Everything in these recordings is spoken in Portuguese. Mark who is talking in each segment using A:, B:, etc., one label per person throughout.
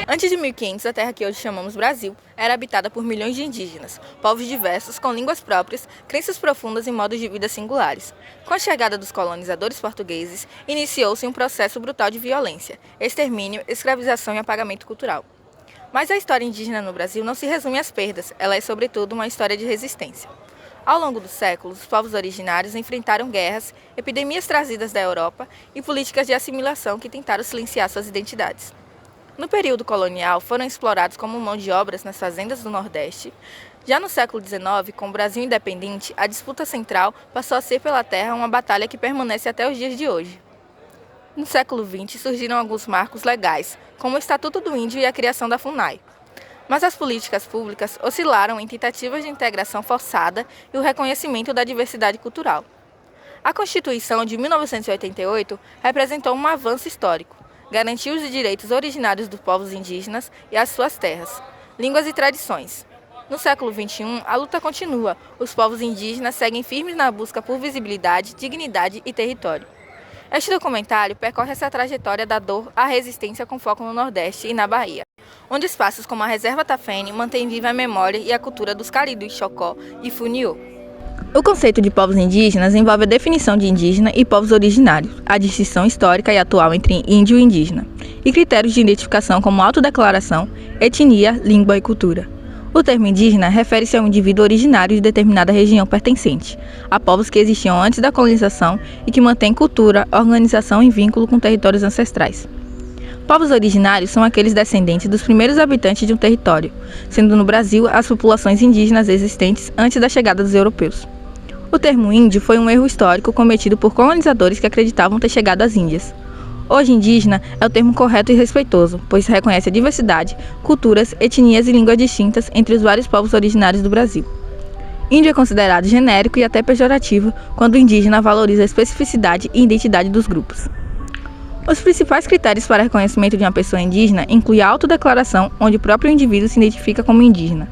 A: Antes de 1500, a terra que hoje chamamos Brasil era habitada por milhões de indígenas, povos diversos, com línguas próprias, crenças profundas e modos de vida singulares. Com a chegada dos colonizadores portugueses, iniciou-se um processo brutal de violência, extermínio, escravização e apagamento cultural. Mas a história indígena no Brasil não se resume às perdas, ela é sobretudo uma história de resistência. Ao longo dos séculos, os povos originários enfrentaram guerras, epidemias trazidas da Europa e políticas de assimilação que tentaram silenciar suas identidades. No período colonial, foram explorados como mão de obra nas fazendas do Nordeste. Já no século XIX, com o Brasil independente, a disputa central passou a ser pela terra uma batalha que permanece até os dias de hoje. No século XX, surgiram alguns marcos legais, como o Estatuto do Índio e a criação da FUNAI. Mas as políticas públicas oscilaram em tentativas de integração forçada e o reconhecimento da diversidade cultural. A Constituição de 1988 representou um avanço histórico. Garantiu os direitos originários dos povos indígenas e as suas terras, línguas e tradições. No século XXI, a luta continua. Os povos indígenas seguem firmes na busca por visibilidade, dignidade e território. Este documentário percorre essa trajetória da dor à resistência com foco no Nordeste e na Bahia, onde espaços como a Reserva Tafene mantêm viva a memória e a cultura dos Caridu, Chocó e Funiô. O conceito de povos indígenas envolve a definição de indígena e povos originários, a distinção histórica e atual entre índio e indígena, e critérios de identificação como autodeclaração, etnia, língua e cultura. O termo indígena refere-se a um indivíduo originário de determinada região pertencente, a povos que existiam antes da colonização e que mantêm cultura, organização e vínculo com territórios ancestrais. Povos originários são aqueles descendentes dos primeiros habitantes de um território, sendo no Brasil as populações indígenas existentes antes da chegada dos europeus. O termo índio foi um erro histórico cometido por colonizadores que acreditavam ter chegado às Índias. Hoje, indígena é o termo correto e respeitoso, pois reconhece a diversidade, culturas, etnias e línguas distintas entre os vários povos originários do Brasil. Índio é considerado genérico e até pejorativo quando o indígena valoriza a especificidade e identidade dos grupos. Os principais critérios para reconhecimento de uma pessoa indígena incluem a autodeclaração, onde o próprio indivíduo se identifica como indígena,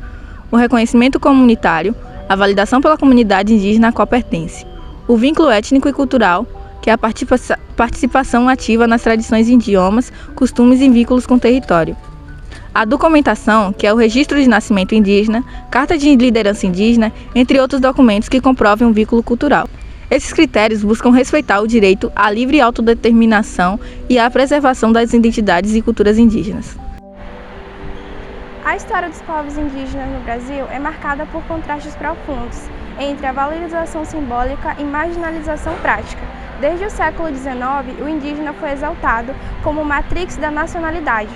A: o reconhecimento comunitário, a validação pela comunidade indígena a qual pertence, o vínculo étnico e cultural, que é a participação ativa nas tradições, idiomas, costumes e vínculos com o território, a documentação, que é o registro de nascimento indígena, carta de liderança indígena, entre outros documentos que comprovem um vínculo cultural. Esses critérios buscam respeitar o direito à livre autodeterminação e à preservação das identidades e culturas indígenas.
B: A história dos povos indígenas no Brasil é marcada por contrastes profundos entre a valorização simbólica e marginalização prática. Desde o século XIX, o indígena foi exaltado como matrix da nacionalidade,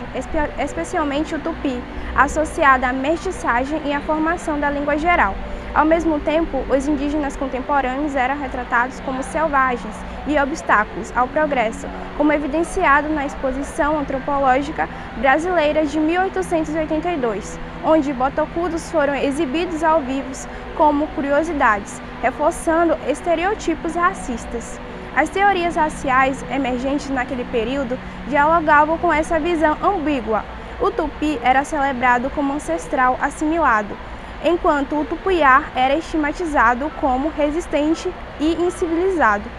B: especialmente o tupi, associada à mestiçagem e à formação da língua geral. Ao mesmo tempo, os indígenas contemporâneos eram retratados como selvagens e obstáculos ao progresso, como evidenciado na Exposição Antropológica Brasileira de 1882, onde botocudos foram exibidos ao vivo como curiosidades, reforçando estereotipos racistas. As teorias raciais emergentes naquele período dialogavam com essa visão ambígua. O tupi era celebrado como ancestral assimilado, enquanto o tupiá era estigmatizado como resistente e incivilizado.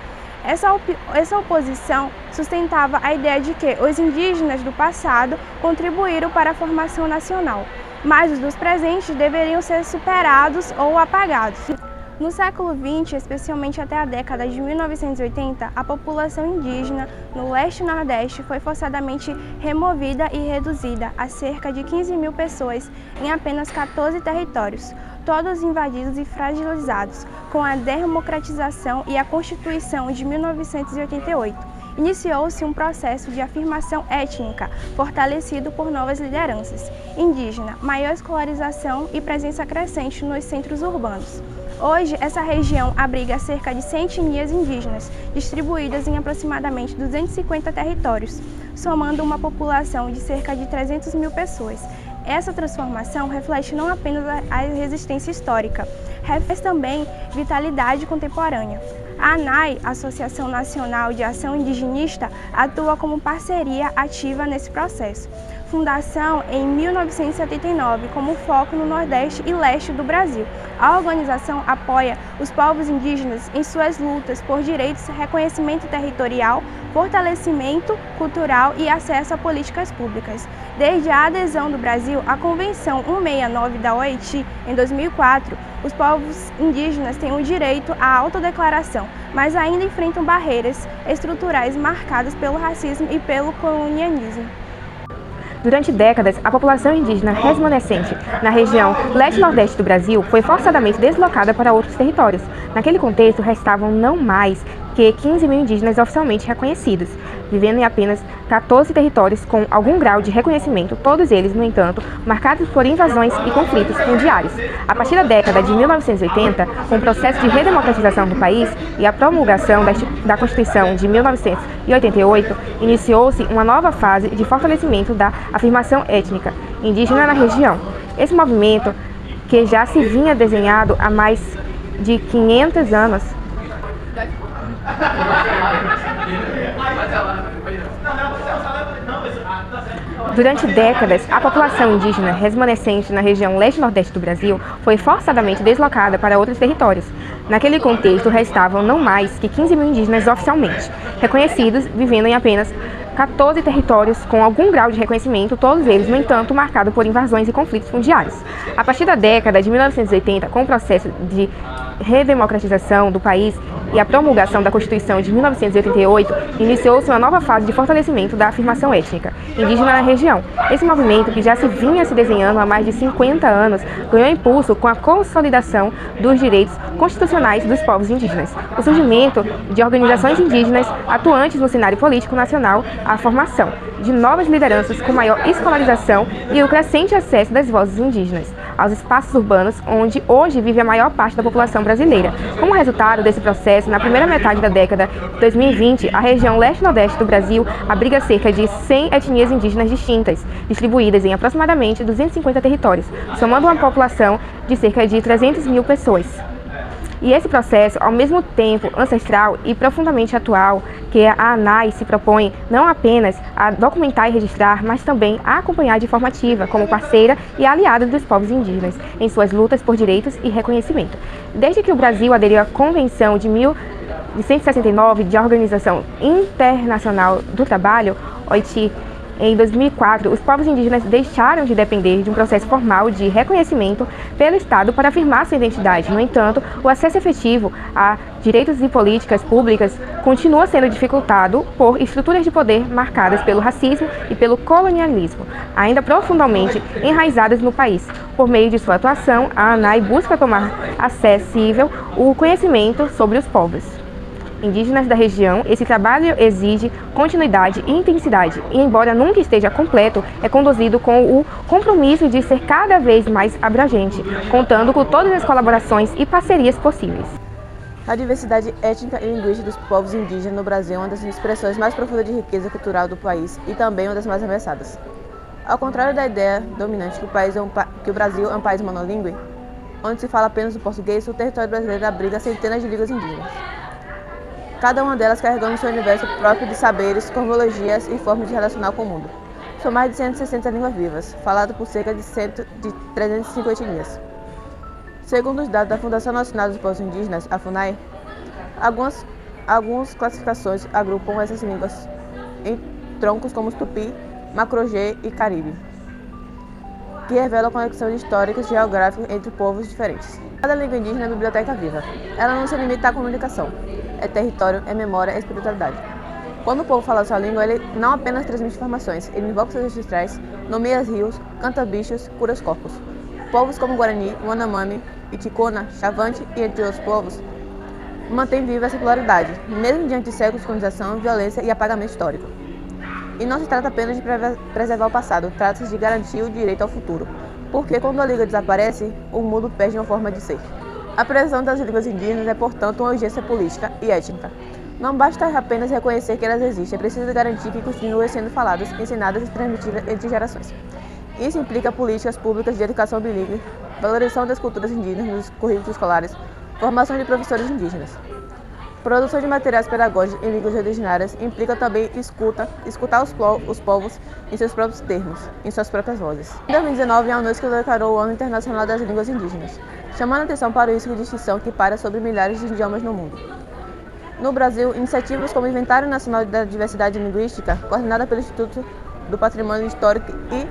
B: Essa oposição sustentava a ideia de que os indígenas do passado contribuíram para a formação nacional, mas os dos presentes deveriam ser superados ou apagados. No século XX, especialmente até a década de 1980, a população indígena no leste e nordeste foi forçadamente removida e reduzida a cerca de 15 mil pessoas em apenas 14 territórios, todos invadidos e fragilizados com a democratização e a Constituição de 1988. Iniciou-se um processo de afirmação étnica, fortalecido por novas lideranças indígena, maior escolarização e presença crescente nos centros urbanos. Hoje, essa região abriga cerca de 100 etnias indígenas, distribuídas em aproximadamente 250 territórios, somando uma população de cerca de 300 mil pessoas. Essa transformação reflete não apenas a resistência histórica, reflete também vitalidade contemporânea. A ANAI, Associação Nacional de Ação Indigenista, atua como parceria ativa nesse processo, fundação em 1979, como foco no Nordeste e Leste do Brasil. A organização apoia os povos indígenas em suas lutas por direitos, reconhecimento territorial, fortalecimento cultural e acesso a políticas públicas. Desde a adesão do Brasil à Convenção 169 da OIT, em 2004, os povos indígenas têm o direito à autodeclaração, mas ainda enfrentam barreiras estruturais marcadas pelo racismo e pelo colonialismo.
C: Durante décadas, a população indígena remanescente na região leste-nordeste do Brasil foi forçadamente deslocada para outros territórios. Naquele contexto, restavam não mais que 15 mil indígenas oficialmente reconhecidos, vivendo em apenas 14 territórios com algum grau de reconhecimento, todos eles, no entanto, marcados por invasões e conflitos fundiários. A partir da década de 1980, com o processo de redemocratização do país e a promulgação da Constituição de 1988, iniciou-se uma nova fase de fortalecimento da afirmação étnica indígena na região. Esse movimento, que já se vinha desenhado há mais de 500 anos, Durante décadas, a população indígena remanescente na região leste-nordeste do Brasil foi forçadamente deslocada para outros territórios. Naquele contexto, restavam não mais que 15 mil indígenas oficialmente reconhecidos, vivendo em apenas 14 territórios com algum grau de reconhecimento, todos eles, no entanto, marcados por invasões e conflitos fundiários. A partir da década de 1980, com o processo de redemocratização do país e a promulgação da Constituição de 1988, iniciou-se uma nova fase de fortalecimento da afirmação étnica indígena na região. Esse movimento, que já se vinha se desenhando há mais de 50 anos, ganhou impulso com a consolidação dos direitos constitucionais dos povos indígenas, o surgimento de organizações indígenas atuantes no cenário político nacional, a formação de novas lideranças com maior escolarização e o crescente acesso das vozes indígenas aos espaços urbanos onde hoje vive a maior parte da população brasileira. Como resultado desse processo, na primeira metade da década de 2020, a região leste-nordeste do Brasil abriga cerca de 100 etnias indígenas distintas, distribuídas em aproximadamente 250 territórios, somando uma população de cerca de 300 mil pessoas. E esse processo, ao mesmo tempo ancestral e profundamente atual, que a ANAI se propõe não apenas a documentar e registrar, mas também a acompanhar de forma ativa, como parceira e aliada dos povos indígenas, em suas lutas por direitos e reconhecimento. Desde que o Brasil aderiu à Convenção de 1969 de Organização Internacional do Trabalho, OIT, em 2004, os povos indígenas deixaram de depender de um processo formal de reconhecimento pelo Estado para afirmar sua identidade. No entanto, o acesso efetivo a direitos e políticas públicas continua sendo dificultado por estruturas de poder marcadas pelo racismo e pelo colonialismo, ainda profundamente enraizadas no país. Por meio de sua atuação, a ANAI busca tornar acessível o conhecimento sobre os povos indígenas da região. Esse trabalho exige continuidade e intensidade e, embora nunca esteja completo, é conduzido com o compromisso de ser cada vez mais abrangente, contando com todas as colaborações e parcerias possíveis.
D: A diversidade étnica e linguística dos povos indígenas no Brasil é uma das expressões mais profundas de riqueza cultural do país e também uma das mais ameaçadas. Ao contrário da ideia dominante que o Brasil é um país monolíngue, onde se fala apenas o português, o território brasileiro abriga centenas de línguas indígenas, cada uma delas carregando seu universo próprio de saberes, cosmologias e formas de relacionar com o mundo. São mais de 160 línguas vivas, faladas por cerca de 305 etnias. Segundo os dados da Fundação Nacional dos Povos Indígenas, a FUNAI, algumas classificações agrupam essas línguas em troncos como os Tupi, Macro-G e Caribe, que revelam conexões históricas e geográficas entre povos diferentes. Cada língua indígena é biblioteca viva. Ela não se limita à comunicação. É território, é memória, é espiritualidade. Quando o povo fala sua língua, ele não apenas transmite informações, ele invoca seus ancestrais, nomeia rios, canta bichos, cura os corpos. Povos como Guarani, Yanomami, Iticona, Chavante e entre outros povos mantêm viva essa pluralidade, mesmo diante de séculos de colonização, violência e apagamento histórico. E não se trata apenas de preservar o passado, trata-se de garantir o direito ao futuro, porque quando a língua desaparece, o mundo perde uma forma de ser. A preservação das línguas indígenas é, portanto, uma urgência política e étnica. Não basta apenas reconhecer que elas existem, é preciso garantir que continuem sendo faladas, ensinadas e transmitidas entre gerações. Isso implica políticas públicas de educação bilíngue, valorização das culturas indígenas nos currículos escolares, formação de professores indígenas, Produção de materiais pedagógicos em línguas originárias implica também escutar os povos em seus próprios termos, em suas próprias vozes. Em 2019, a Unesco declarou o Ano Internacional das Línguas Indígenas, chamando a atenção para o risco de extinção que paira sobre milhares de idiomas no mundo. No Brasil, iniciativas como o Inventário Nacional da Diversidade Linguística, coordenada pelo Instituto do Patrimônio Histórico e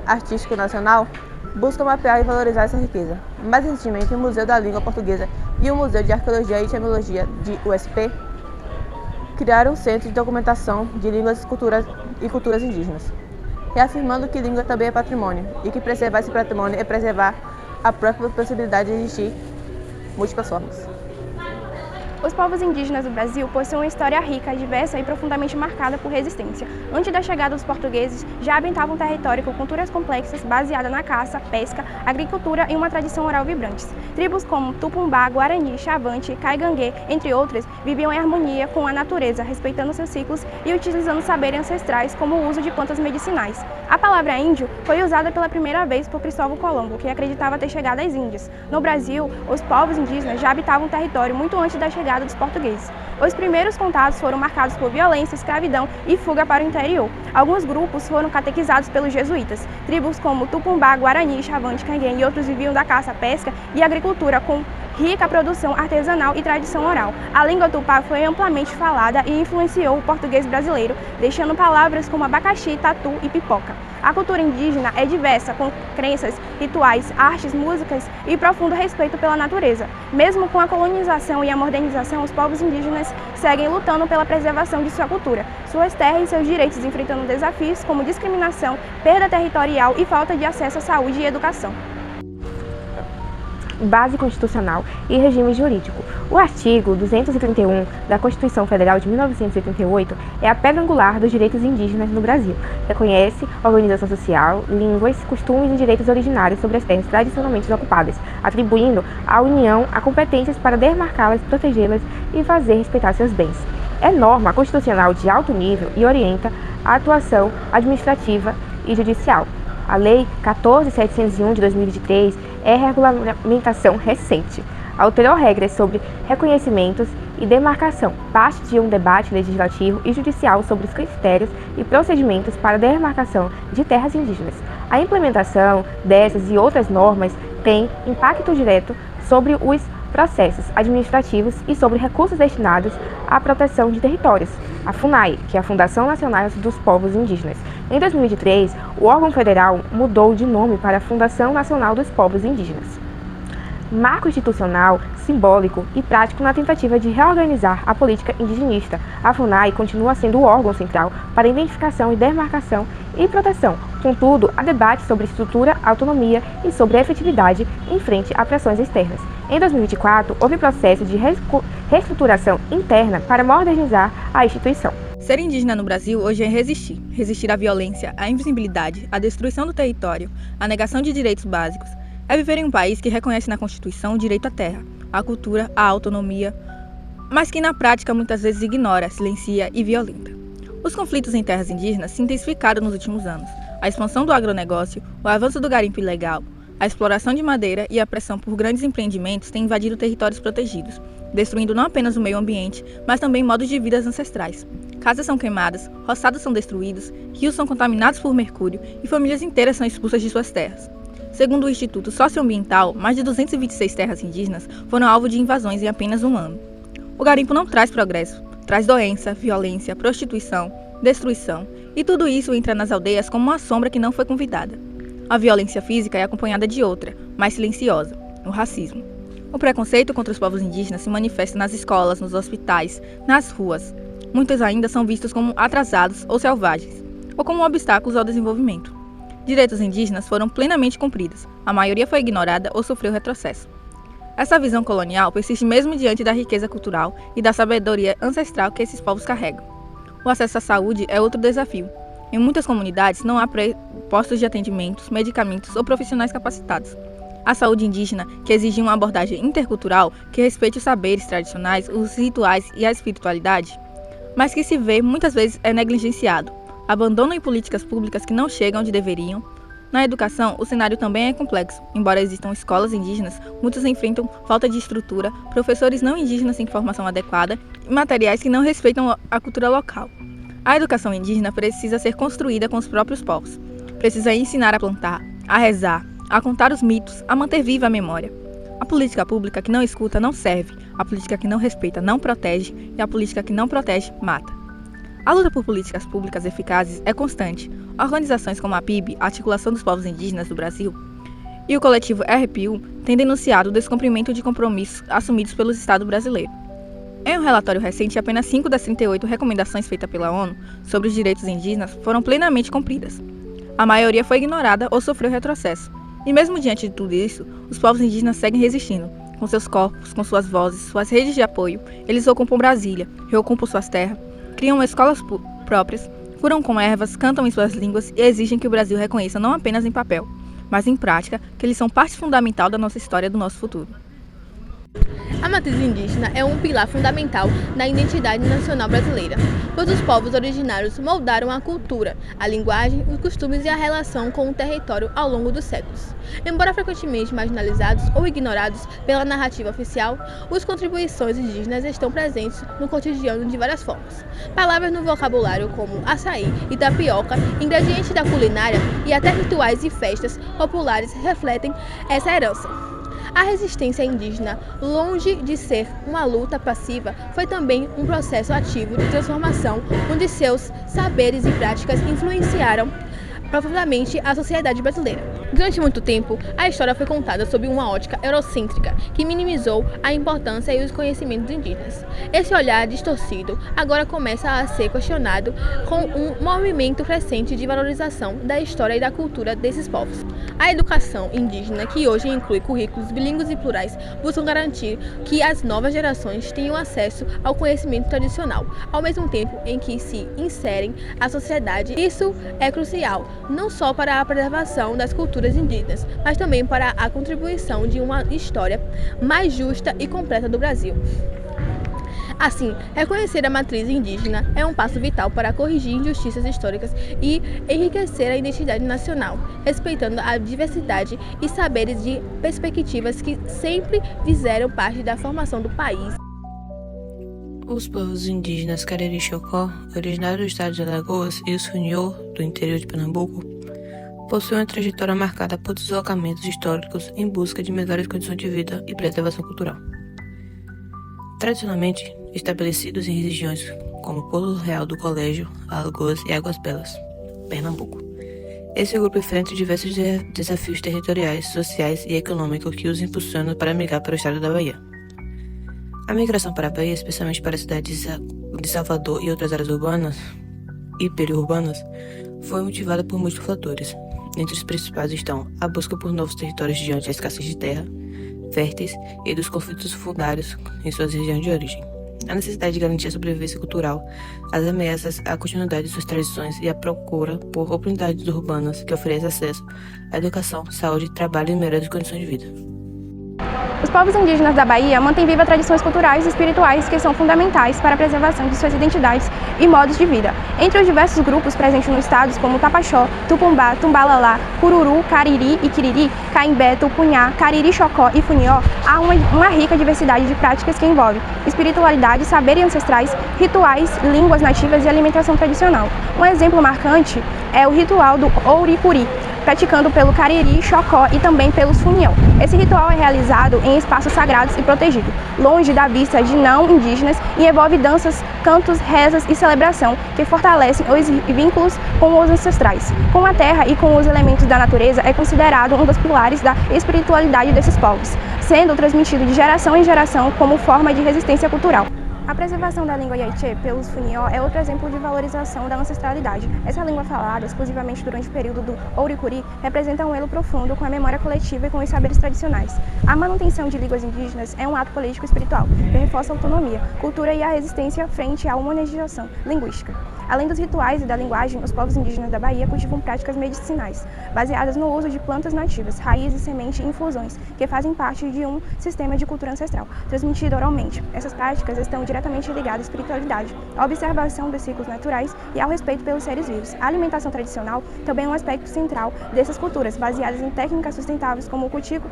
D: Artístico Nacional, buscam mapear e valorizar essa riqueza. Mais recentemente, o Museu da Língua Portuguesa e o Museu de Arqueologia e Etimologia de USP criaram um centro de documentação de línguas e culturas indígenas, reafirmando que língua também é patrimônio e que preservar esse patrimônio é preservar a própria possibilidade de existir múltiplas formas.
B: Os povos indígenas do Brasil possuem uma história rica, diversa e profundamente marcada por resistência. Antes da chegada dos portugueses, já habitavam um território com culturas complexas baseadas na caça, pesca, agricultura e uma tradição oral vibrante. Tribos como Tupambá, Guarani, Xavante, Caigangue, entre outras, viviam em harmonia com a natureza, respeitando seus ciclos e utilizando saberes ancestrais como o uso de plantas medicinais. A palavra índio foi usada pela primeira vez por Cristóvão Colombo, que acreditava ter chegado às Índias. No Brasil, os povos indígenas já habitavam o território muito antes da chegada dos portugueses. Os primeiros contatos foram marcados por violência, escravidão e fuga para o interior. Alguns grupos foram catequizados pelos jesuítas. Tribos como Tupambá, Guarani, Xavante, Canguém e outros viviam da caça, pesca e agricultura com rica produção artesanal e tradição oral. A língua tupá foi amplamente falada e influenciou o português brasileiro, deixando palavras como abacaxi, tatu e pipoca. A cultura indígena é diversa, com crenças, rituais, artes, músicas e profundo respeito pela natureza. Mesmo com a colonização e a modernização, os povos indígenas seguem lutando pela preservação de sua cultura, suas terras e seus direitos, enfrentando desafios como discriminação, perda territorial e falta de acesso à saúde e educação.
C: Base constitucional e regime jurídico. O artigo 231 da Constituição Federal de 1988 é a pedra angular dos direitos indígenas no Brasil. Reconhece organização social, línguas, costumes e direitos originários sobre as terras tradicionalmente ocupadas, atribuindo à União a competências para demarcá-las, protegê-las e fazer respeitar seus bens. É norma constitucional de alto nível e orienta a atuação administrativa e judicial. A Lei 14.701 de 2023 é regulamentação recente. Alterou regras sobre reconhecimentos e demarcação, parte de um debate legislativo e judicial sobre os critérios e procedimentos para demarcação de terras indígenas. A implementação dessas e outras normas tem impacto direto sobre os processos administrativos e sobre recursos destinados à proteção de territórios. A FUNAI, que é a Fundação Nacional dos Povos Indígenas. Em 2023, o órgão federal mudou de nome para a Fundação Nacional dos Povos Indígenas. Marco institucional, simbólico e prático na tentativa de reorganizar a política indigenista, a FUNAI continua sendo o órgão central para identificação e demarcação e proteção. Contudo, há debate sobre estrutura, autonomia e sobre efetividade em frente a pressões externas. Em 2024, houve processo de reestruturação interna para modernizar a instituição.
A: Ser indígena no Brasil hoje é resistir. Resistir à violência, à invisibilidade, à destruição do território, à negação de direitos básicos. É viver em um país que reconhece na Constituição o direito à terra, à cultura, à autonomia, mas que na prática muitas vezes ignora, silencia e violenta. Os conflitos em terras indígenas se intensificaram nos últimos anos. A expansão do agronegócio, o avanço do garimpo ilegal, a exploração de madeira e a pressão por grandes empreendimentos têm invadido territórios protegidos, destruindo não apenas o meio ambiente, mas também modos de vida ancestrais. Casas são queimadas, roçados são destruídos, rios são contaminados por mercúrio e famílias inteiras são expulsas de suas terras. Segundo o Instituto Socioambiental, mais de 226 terras indígenas foram alvo de invasões em apenas um ano. O garimpo não traz progresso, traz doença, violência, prostituição, destruição, e tudo isso entra nas aldeias como uma sombra que não foi convidada. A violência física é acompanhada de outra, mais silenciosa, o racismo. O preconceito contra os povos indígenas se manifesta nas escolas, nos hospitais, nas ruas. Muitos ainda são vistos como atrasados ou selvagens, ou como obstáculos ao desenvolvimento. Direitos indígenas foram plenamente cumpridos, a maioria foi ignorada ou sofreu retrocesso. Essa visão colonial persiste mesmo diante da riqueza cultural e da sabedoria ancestral que esses povos carregam. O acesso à saúde é outro desafio. Em muitas comunidades não há postos de atendimentos, medicamentos ou profissionais capacitados. A saúde indígena, que exige uma abordagem intercultural que respeite os saberes tradicionais, os rituais e a espiritualidade, mas que se vê muitas vezes é negligenciado. Abandonam em políticas públicas que não chegam onde deveriam, Na educação, o cenário também é complexo. Embora existam escolas indígenas, muitos enfrentam falta de estrutura, professores não indígenas sem formação adequada e materiais que não respeitam a cultura local. A educação indígena precisa ser construída com os próprios povos. Precisa ensinar a plantar, a rezar, a contar os mitos, a manter viva a memória. A política pública que não escuta não serve, a política que não respeita não protege e a política que não protege mata. A luta por políticas públicas eficazes é constante. Organizações como a PIB, a Articulação dos Povos Indígenas do Brasil, e o coletivo RPU têm denunciado o descumprimento de compromissos assumidos pelo Estado brasileiro. Em um relatório recente, apenas 5 das 38 recomendações feitas pela ONU sobre os direitos indígenas foram plenamente cumpridas. A maioria foi ignorada ou sofreu retrocesso. E mesmo diante de tudo isso, os povos indígenas seguem resistindo. Com seus corpos, com suas vozes, suas redes de apoio, eles ocupam Brasília, reocupam suas terras, criam escolas próprias, curam com ervas, cantam em suas línguas e exigem que o Brasil reconheça não apenas em papel, mas em prática, que eles são parte fundamental da nossa história e do nosso futuro.
E: A matriz indígena é um pilar fundamental da identidade nacional brasileira, pois os povos originários moldaram a cultura, a linguagem, os costumes e a relação com o território ao longo dos séculos. Embora frequentemente marginalizados ou ignorados pela narrativa oficial, as contribuições indígenas estão presentes no cotidiano de várias formas. Palavras no vocabulário como açaí e tapioca, ingredientes da culinária e até rituais e festas populares refletem essa herança. A resistência indígena, longe de ser uma luta passiva, foi também um processo ativo de transformação, onde seus saberes e práticas influenciaram profundamente a sociedade brasileira. Durante muito tempo, a história foi contada sob uma ótica eurocêntrica, que minimizou a importância e os conhecimentos indígenas. Esse olhar distorcido agora começa a ser questionado com um movimento crescente de valorização da história e da cultura desses povos. A educação indígena, que hoje inclui currículos bilíngues e plurais, busca garantir que as novas gerações tenham acesso ao conhecimento tradicional, ao mesmo tempo em que se inserem à sociedade. Isso é crucial, não só para a preservação das culturas indígenas, mas também para a contribuição de uma história mais justa e completa do Brasil. Assim, reconhecer a matriz indígena é um passo vital para corrigir injustiças históricas e enriquecer a identidade nacional, respeitando a diversidade e saberes de perspectivas que sempre fizeram parte da formação do país.
F: Os povos indígenas Cariri e Chocó, originários do estado de Alagoas, e os Funiô, do interior de Pernambuco, possuem uma trajetória marcada por deslocamentos históricos em busca de melhores condições de vida e preservação cultural. Tradicionalmente estabelecidos em regiões como Polo Real do Colégio, Alagoas e Águas Belas, Pernambuco. Esse grupo enfrenta diversos desafios territoriais, sociais e econômicos que os impulsionam para migrar para o estado da Bahia. A migração para a Bahia, especialmente para a cidade de Salvador e outras áreas urbanas e periurbanas, foi motivada por múltiplos fatores. Entre os principais estão a busca por novos territórios diante da escassez de terra férteis e dos conflitos fundários em suas regiões de origem. A necessidade de garantir a sobrevivência cultural, as ameaças à continuidade de suas tradições e a procura por oportunidades urbanas que oferecem acesso à educação, saúde, trabalho e melhores condições de vida.
B: Os povos indígenas da Bahia mantêm viva tradições culturais e espirituais que são fundamentais para a preservação de suas identidades e modos de vida. Entre os diversos grupos presentes no estado, como Tapachó, Tupumbá, Tumbalalá, Cururu, Cariri e Quiriri, Caimbé, Tupunhá, Cariri, Chocó e Funió, há uma rica diversidade de práticas que envolve espiritualidade, saberes ancestrais, rituais, línguas nativas e alimentação tradicional. Um exemplo marcante é o ritual do Ouricuri, praticado pelo Cariri, Chocó e também pelos Funião. Esse ritual é realizado em espaços sagrados e protegidos, longe da vista de não indígenas e envolve danças, cantos, rezas e celebração que fortalecem os vínculos com os ancestrais. Com a terra e com os elementos da natureza é considerado um dos pilares da espiritualidade desses povos, sendo transmitido de geração em geração como forma de resistência cultural. A preservação da língua Yaiche pelos Funió é outro exemplo de valorização da ancestralidade. Essa língua falada exclusivamente durante o período do Ouricuri representa um elo profundo com a memória coletiva e com os saberes tradicionais. A manutenção de línguas indígenas é um ato político e espiritual que reforça a autonomia, cultura e a resistência frente à humanização linguística. Além dos rituais e da linguagem, os povos indígenas da Bahia cultivam práticas medicinais, baseadas no uso de plantas nativas, raízes, sementes e infusões, que fazem parte de um sistema de cultura ancestral, transmitido oralmente. Essas práticas estão diretamente diretamente ligada à espiritualidade, à observação dos ciclos naturais e ao respeito pelos seres vivos. A alimentação tradicional também é um aspecto central dessas culturas, baseadas em técnicas sustentáveis como o cultivo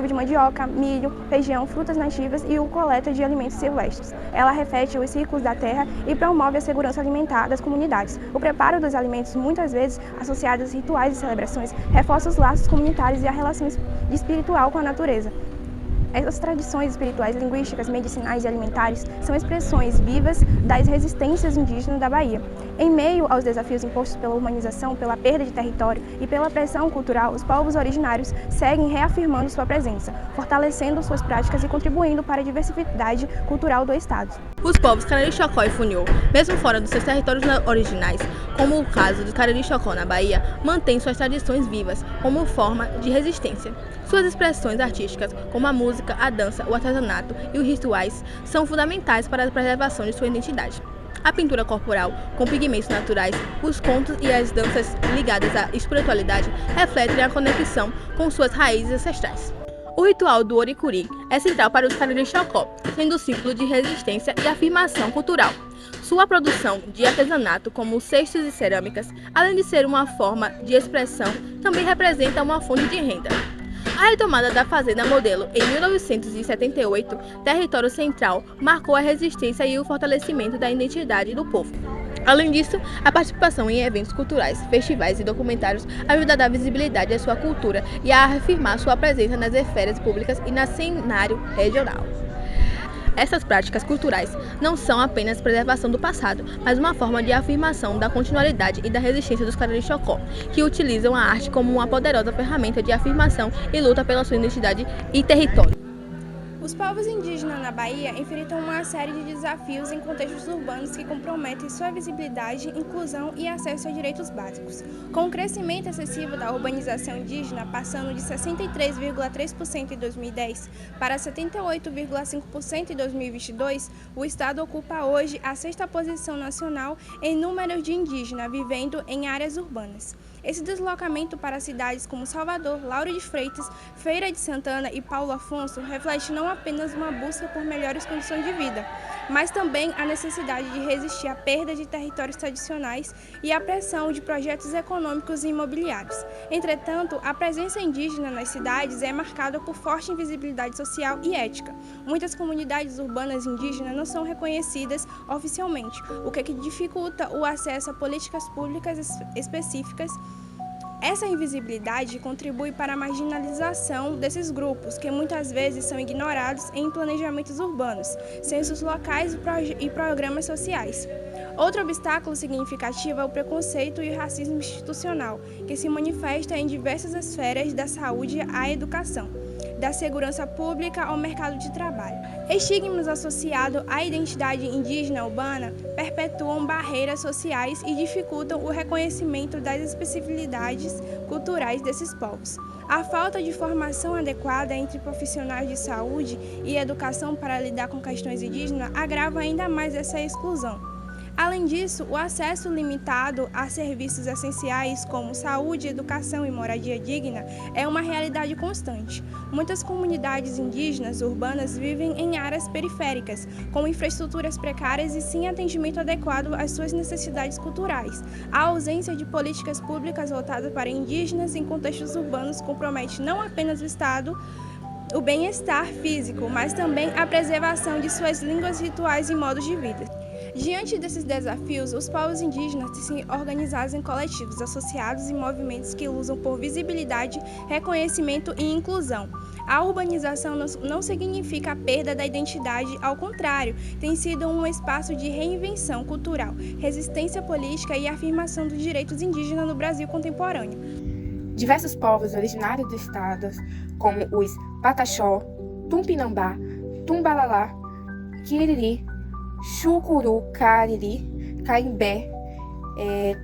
B: de mandioca, milho, feijão, frutas nativas e o coleta de alimentos silvestres. Ela reflete os ciclos da terra e promove a segurança alimentar das comunidades. O preparo dos alimentos, muitas vezes associados a rituais e celebrações, reforça os laços comunitários e a relação espiritual com a natureza. Essas tradições espirituais, linguísticas, medicinais e alimentares são expressões vivas das resistências indígenas da Bahia. Em meio aos desafios impostos pela urbanização, pela perda de território e pela pressão cultural, os povos originários seguem reafirmando sua presença, fortalecendo suas práticas e contribuindo para a diversidade cultural do Estado.
E: Os povos Cariri Chocó e Funiô, mesmo fora dos seus territórios originais, como o caso do Cariri Chocó na Bahia, mantêm suas tradições vivas como forma de resistência. Suas expressões artísticas, como a música, a dança, o artesanato e os rituais, são fundamentais para a preservação de sua identidade. A pintura corporal, com pigmentos naturais, os contos e as danças ligadas à espiritualidade refletem a conexão com suas raízes ancestrais. O ritual do Oricuri é central para os Cariri Chocó, sendo um símbolo de resistência e afirmação cultural. Sua produção de artesanato, como cestos e cerâmicas, além de ser uma forma de expressão, também representa uma fonte de renda. A retomada da Fazenda Modelo em 1978, território central, marcou a resistência e o fortalecimento da identidade do povo. Além disso, a participação em eventos culturais, festivais e documentários ajuda a dar visibilidade à sua cultura e a afirmar sua presença nas esferas públicas e no cenário regional. Essas práticas culturais não são apenas preservação do passado, mas uma forma de afirmação da continuidade e da resistência dos Cariri Chocó, que utilizam a arte como uma poderosa ferramenta de afirmação e luta pela sua identidade e território.
B: Os povos indígenas na Bahia enfrentam uma série de desafios em contextos urbanos que comprometem sua visibilidade, inclusão e acesso a direitos básicos. Com o crescimento excessivo da urbanização indígena, passando de 63,3% em 2010 para 78,5% em 2022, o Estado ocupa hoje a 6ª posição nacional em número de indígenas vivendo em áreas urbanas. Esse deslocamento para cidades como Salvador, Lauro de Freitas, Feira de Santana e Paulo Afonso reflete não apenas uma busca por melhores condições de vida, mas também a necessidade de resistir à perda de territórios tradicionais e à pressão de projetos econômicos e imobiliários. Entretanto, a presença indígena nas cidades é marcada por forte invisibilidade social e ética. Muitas comunidades urbanas indígenas não são reconhecidas oficialmente, o que dificulta o acesso a políticas públicas específicas. Essa invisibilidade contribui para a marginalização desses grupos, que muitas vezes são ignorados em planejamentos urbanos, censos locais e programas sociais. Outro obstáculo significativo é o preconceito e o racismo institucional, que se manifesta em diversas esferas da saúde à educação, da segurança pública ao mercado de trabalho. Estigmas associados à identidade indígena urbana perpetuam barreiras sociais e dificultam o reconhecimento das especificidades culturais desses povos. A falta de formação adequada entre profissionais de saúde e educação para lidar com questões indígenas agrava ainda mais essa exclusão. Além disso, o acesso limitado a serviços essenciais como saúde, educação e moradia digna é uma realidade constante. Muitas comunidades indígenas urbanas vivem em áreas periféricas, com infraestruturas precárias e sem atendimento adequado às suas necessidades culturais. A ausência de políticas públicas voltadas para indígenas em contextos urbanos compromete não apenas o Estado, o bem-estar físico, mas também a preservação de suas línguas, rituais e modos de vida. Diante desses desafios, os povos indígenas têm se organizados em coletivos, associados e movimentos que lutam por visibilidade, reconhecimento e inclusão. A urbanização não significa a perda da identidade, ao contrário, tem sido um espaço de reinvenção cultural, resistência política e afirmação dos direitos indígenas no Brasil contemporâneo.
C: Diversos povos originários do estado, como os Pataxó, Tupinambá, Tumbalalá, Quiriri, Chucuru, Cariri, Caimbé,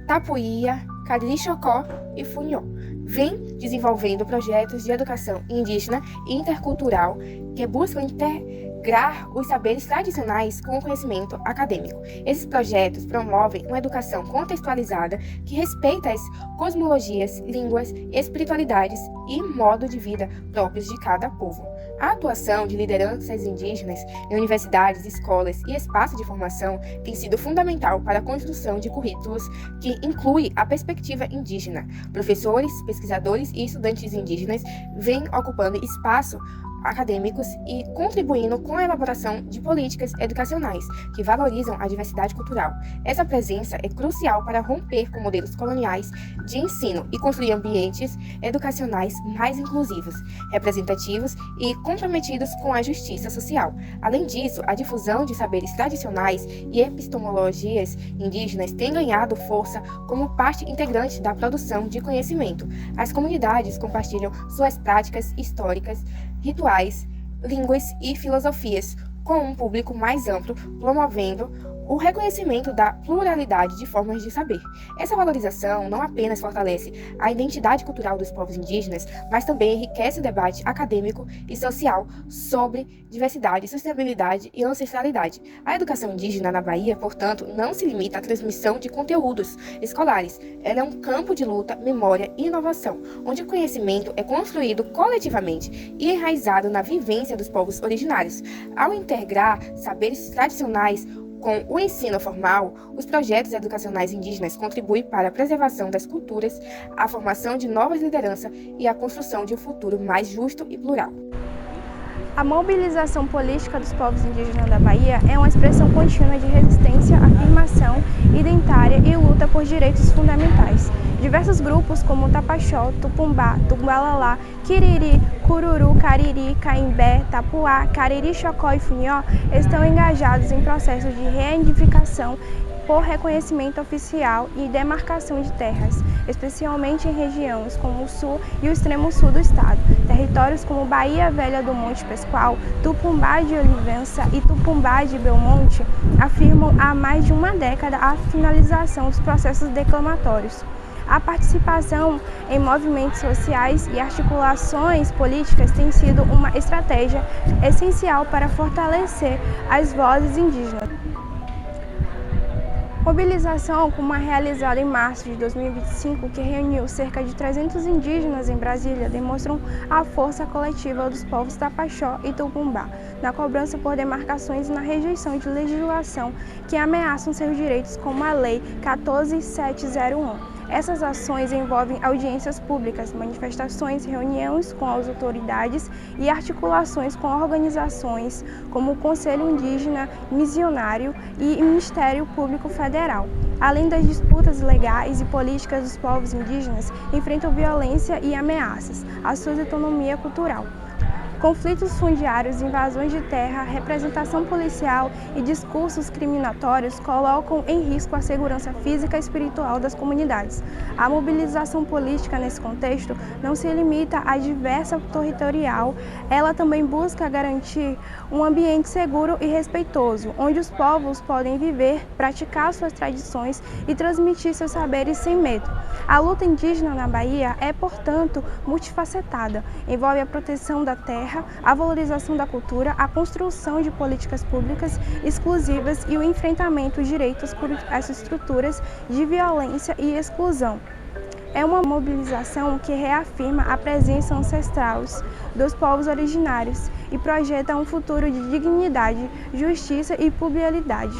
C: Tapuia, Cariri Chocó e Funiô, vem desenvolvendo projetos de educação indígena e intercultural que buscam integrar os saberes tradicionais com o conhecimento acadêmico. Esses projetos promovem uma educação contextualizada que respeita as cosmologias, línguas, espiritualidades e modo de vida próprios de cada povo. A atuação de lideranças indígenas em universidades, escolas e espaços de formação tem sido fundamental para a construção de currículos que inclui a perspectiva indígena. Professores, pesquisadores e estudantes indígenas vêm ocupando espaço acadêmicos e contribuindo com a elaboração de políticas educacionais que valorizam a diversidade cultural. Essa presença é crucial para romper com modelos coloniais de ensino e construir ambientes educacionais mais inclusivos, representativos e comprometidos com a justiça social. Além disso, a difusão de saberes tradicionais e epistemologias indígenas tem ganhado força como parte integrante da produção de conhecimento. As comunidades compartilham suas práticas históricas, rituais, línguas e filosofias com um público mais amplo, promovendo o reconhecimento da pluralidade de formas de saber. Essa valorização não apenas fortalece a identidade cultural dos povos indígenas, mas também enriquece o debate acadêmico e social sobre diversidade, sustentabilidade e ancestralidade. A educação indígena na Bahia, portanto, não se limita à transmissão de conteúdos escolares. Ela é um campo de luta, memória e inovação, onde o conhecimento é construído coletivamente e enraizado na vivência dos povos originários. Ao integrar saberes tradicionais com o ensino formal, os projetos educacionais indígenas contribuem para a preservação das culturas, a formação de novas lideranças e a construção de um futuro mais justo e plural.
B: A mobilização política dos povos indígenas da Bahia é uma expressão contínua de resistência, afirmação identitária e luta por direitos fundamentais. Diversos grupos como Tapaxó, Tupumbá, Tungbalalá, Quiriri, Cururu, Cariri, Caimbé, Tapuá, Cariri, Chocó e Funió estão engajados em processos de reidentificação por reconhecimento oficial e demarcação de terras, especialmente em regiões como o sul e o extremo sul do estado. Territórios como Bahia Velha do Monte Pescoal, Tupumbá de Olivença e Tupumbá de Belmonte afirmam há mais de uma década a finalização dos processos declamatórios. A participação em movimentos sociais e articulações políticas tem sido uma estratégia essencial para fortalecer as vozes indígenas. Mobilização como a realizada em março de 2025, que reuniu cerca de 300 indígenas em Brasília, demonstram a força coletiva dos povos Tapaxó e Tupumbá na cobrança por demarcações e na rejeição de legislação que ameaçam seus direitos, como a Lei 14.701. Essas ações envolvem audiências públicas, manifestações, reuniões com as autoridades e articulações com organizações como o Conselho Indígena Missionário e o Ministério Público Federal. Além das disputas legais e políticas dos povos indígenas, enfrentam violência e ameaças à sua autonomia cultural. Conflitos fundiários, invasões de terra, representação policial e discursos discriminatórios colocam em risco a segurança física e espiritual das comunidades. A mobilização política nesse contexto não se limita à diversa territorial, ela também busca garantir um ambiente seguro e respeitoso, onde os povos podem viver, praticar suas tradições e transmitir seus saberes sem medo. A luta indígena na Bahia é, portanto, multifacetada, envolve a proteção da terra, a valorização da cultura, a construção de políticas públicas exclusivas e o enfrentamento dos direitos por essas estruturas de violência e exclusão. É uma mobilização que reafirma a presença ancestral dos povos originários e projeta um futuro de dignidade, justiça e pluralidade.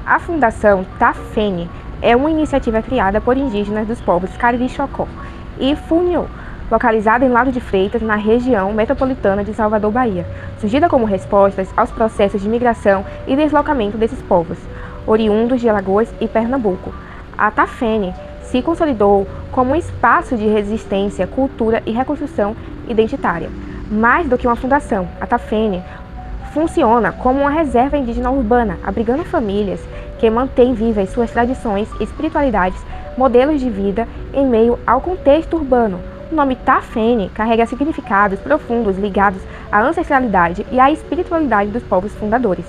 C: A Fundação Tafene é uma iniciativa criada por indígenas dos povos Cariri Chocó e Funiô, localizada em Lauro de Freitas, na região metropolitana de Salvador, Bahia, surgida como respostas aos processos de migração e deslocamento desses povos, oriundos de Alagoas e Pernambuco. A Tafene se consolidou como um espaço de resistência, cultura e reconstrução identitária. Mais do que uma fundação, a Tafene funciona como uma reserva indígena urbana, abrigando famílias que mantêm vivas suas tradições, espiritualidades, modelos de vida em meio ao contexto urbano. O nome Tafene carrega significados profundos ligados à ancestralidade e à espiritualidade dos povos fundadores.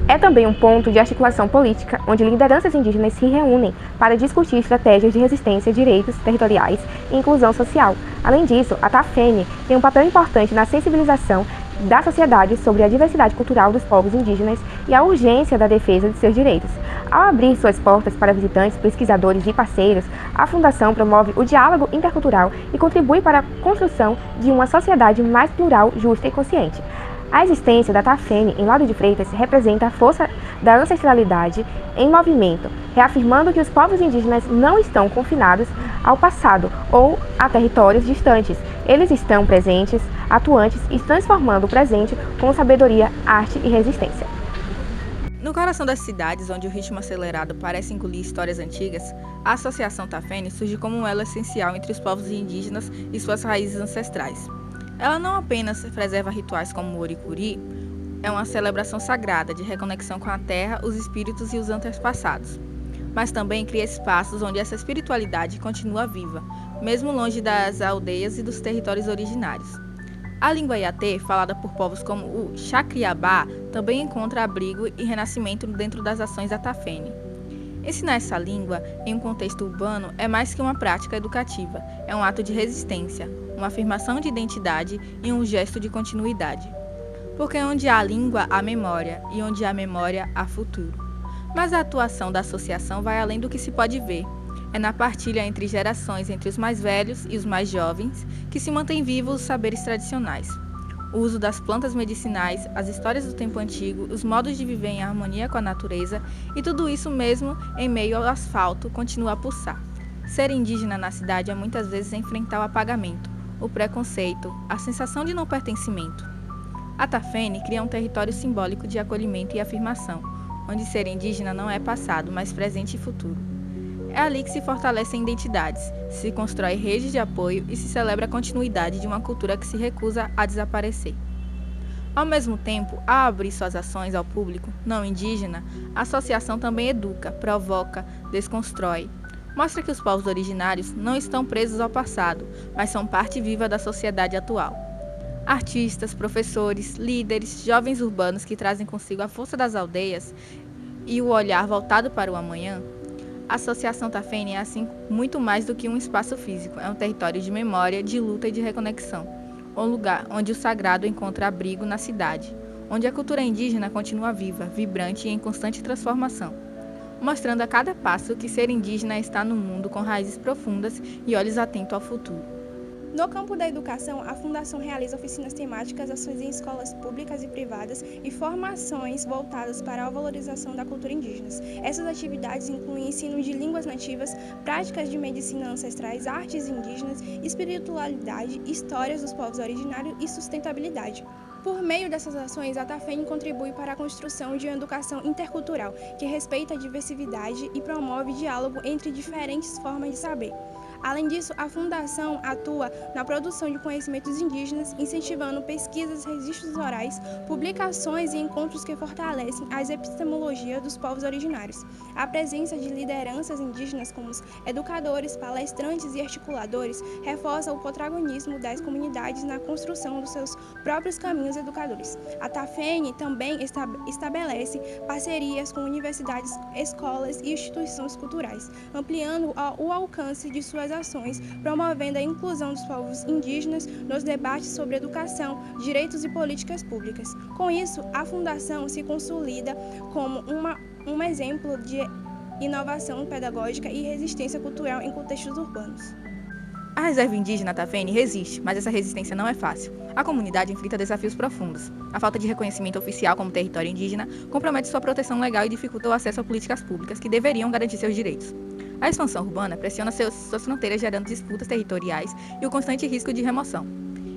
C: É também um ponto de articulação política, onde lideranças indígenas se reúnem para discutir estratégias de resistência, direitos territoriais e inclusão social. Além disso, a Tafene tem um papel importante na sensibilização da sociedade sobre a diversidade cultural dos povos indígenas e a urgência da defesa de seus direitos. Ao abrir suas portas para visitantes, pesquisadores e parceiros, a Fundação promove o diálogo intercultural e contribui para a construção de uma sociedade mais plural, justa e consciente. A existência da Tafene em Lauro de Freitas representa a força da ancestralidade em movimento, reafirmando que os povos indígenas não estão confinados ao passado ou a territórios distantes. Eles estão presentes, atuantes e transformando o presente com sabedoria, arte e resistência.
A: No coração das cidades, onde o ritmo acelerado parece engolir histórias antigas, a Associação Tafene surge como um elo essencial entre os povos indígenas e suas raízes ancestrais. Ela não apenas preserva rituais como o Oricuri, é uma celebração sagrada de reconexão com a terra, os espíritos e os antepassados, mas também cria espaços onde essa espiritualidade continua viva, mesmo longe das aldeias e dos territórios originários. A língua Iatê, falada por povos como o Xacriabá, também encontra abrigo e renascimento dentro das ações da Tafene. Ensinar essa língua em um contexto urbano é mais que uma prática educativa, é um ato de resistência, uma afirmação de identidade e um gesto de continuidade. Porque onde há língua, há memória, e onde há memória, há futuro. Mas a atuação da associação vai além do que se pode ver. É na partilha entre gerações, entre os mais velhos e os mais jovens, que se mantêm vivos os saberes tradicionais. O uso das plantas medicinais, as histórias do tempo antigo, os modos de viver em harmonia com a natureza, e tudo isso mesmo em meio ao asfalto continua a pulsar. Ser indígena na cidade é muitas vezes enfrentar o apagamento, o preconceito, a sensação de não pertencimento. A Tafene cria um território simbólico de acolhimento e afirmação, onde ser indígena não é passado, mas presente e futuro. É ali que se fortalecem identidades, se constrói redes de apoio e se celebra a continuidade de uma cultura que se recusa a desaparecer. Ao mesmo tempo, ao abrir suas ações ao público não indígena, a associação também educa, provoca, desconstrói. Mostra que os povos originários não estão presos ao passado, mas são parte viva da sociedade atual. Artistas, professores, líderes, jovens urbanos que trazem consigo a força das aldeias e o olhar voltado para o amanhã. A Associação Tafene é, assim, muito mais do que um espaço físico, é um território de memória, de luta e de reconexão. Um lugar onde o sagrado encontra abrigo na cidade, onde a cultura indígena continua viva, vibrante e em constante transformação, mostrando a cada passo que ser indígena está no mundo com raízes profundas e olhos atentos ao futuro.
B: No campo da educação, a Fundação realiza oficinas temáticas, ações em escolas públicas e privadas e formações voltadas para a valorização da cultura indígena. Essas atividades incluem ensino de línguas nativas, práticas de medicina ancestrais, artes indígenas, espiritualidade, histórias dos povos originários e sustentabilidade. Por meio dessas ações, a Tafene contribui para a construção de uma educação intercultural que respeita a diversidade e promove diálogo entre diferentes formas de saber. Além disso, a Fundação atua na produção de conhecimentos indígenas, incentivando pesquisas, registros orais, publicações e encontros que fortalecem a epistemologia dos povos originários. A presença de lideranças indígenas como os educadores, palestrantes e articuladores reforça o protagonismo das comunidades na construção dos seus próprios caminhos educadores. A Tafene também estabelece parcerias com universidades, escolas e instituições culturais, ampliando o alcance de suas ações, promovendo a inclusão dos povos indígenas nos debates sobre educação, direitos e políticas públicas. Com isso, a Fundação se consolida como um exemplo de inovação pedagógica e resistência cultural em contextos urbanos.
A: A reserva indígena Tafene resiste, mas essa resistência não é fácil. A comunidade enfrenta desafios profundos. A falta de reconhecimento oficial como território indígena compromete sua proteção legal e dificulta o acesso a políticas públicas que deveriam garantir seus direitos. A expansão urbana pressiona suas fronteiras, gerando disputas territoriais e o constante risco de remoção.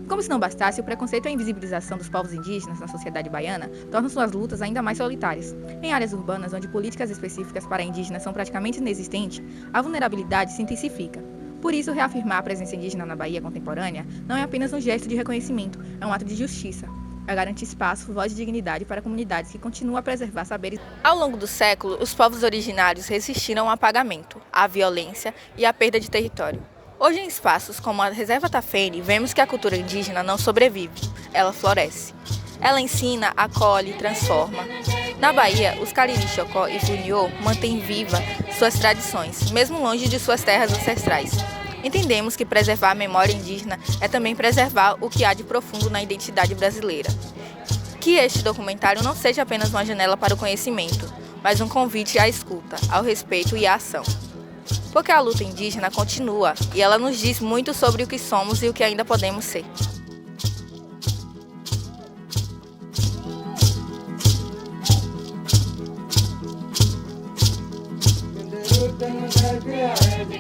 A: Como se não bastasse, o preconceito e a invisibilização dos povos indígenas na sociedade baiana tornam suas lutas ainda mais solitárias. Em áreas urbanas, onde políticas específicas para indígenas são praticamente inexistentes, a vulnerabilidade se intensifica. Por isso, reafirmar a presença indígena na Bahia contemporânea não é apenas um gesto de reconhecimento, é um ato de justiça. É garantir espaço, voz e dignidade para comunidades que continuam a preservar saberes. Ao longo do século, os povos originários resistiram ao apagamento, à violência e à perda de território. Hoje, em espaços como a Reserva Tafene, vemos que a cultura indígena não sobrevive, ela floresce. Ela ensina, acolhe, transforma. Na Bahia, os Cariri, Chocó e Funiô mantêm viva suas tradições, mesmo longe de suas terras ancestrais. Entendemos que preservar a memória indígena é também preservar o que há de profundo na identidade brasileira. Que este documentário não seja apenas uma janela para o conhecimento, mas um convite à escuta, ao respeito e à ação. Porque a luta indígena continua e ela nos diz muito sobre o que somos e o que ainda podemos ser.
G: Thank you.